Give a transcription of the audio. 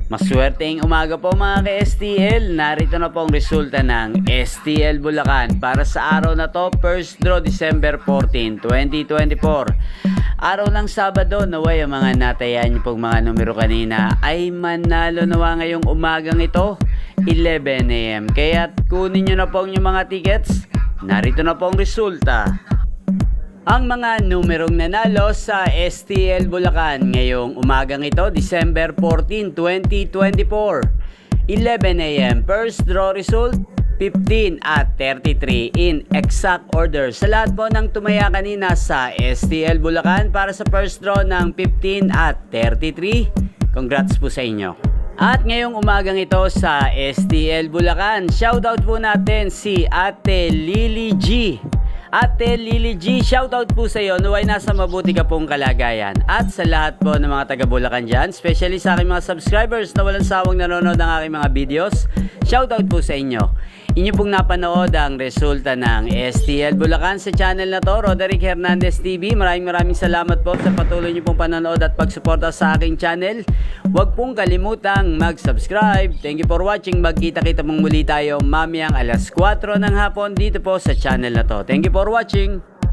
Maswerteng umaga po mga ka-STL. Narito na po ang resulta ng STL Bulacan para sa araw na to, first draw December 14, 2024. Araw ng Sabado, naway ang mga natayan niyo pong mga numero kanina ay manalo nawa ngayong umagang ito, 11 AM. Kaya kunin nyo na po ang inyong mga tickets. Narito na po ang resulta. Ang mga numerong nanalo sa STL Bulacan ngayong umagang ito, December 14, 2024. 11 AM, first draw result, 15 at 33 in exact order. Sa lahat po ng tumaya kanina sa STL Bulacan para sa first draw ng 15 at 33, congrats po sa inyo. At ngayong umagang ito sa STL Bulacan, shoutout po natin si Ate Lily G. Ate Lily G, shoutout po sa iyo, naway nasa mabuti ka pong kalagayan. At sa lahat po ng mga taga Bulacan dyan, especially sa aking mga subscribers na walang sawang nanonood ng aking mga videos, shoutout po sa inyo. Inyo pong napanood ang resulta ng STL Bulacan sa channel na to, Roderick Hernandez TV. Maraming salamat po sa patuloy niyo pong panonood at pagsuporta sa aking channel. Huwag pong kalimutang mag-subscribe. Thank you for watching. Magkita-kita mong muli tayo mamayang alas 4 ng hapon dito po sa channel na to. Thank you for watching.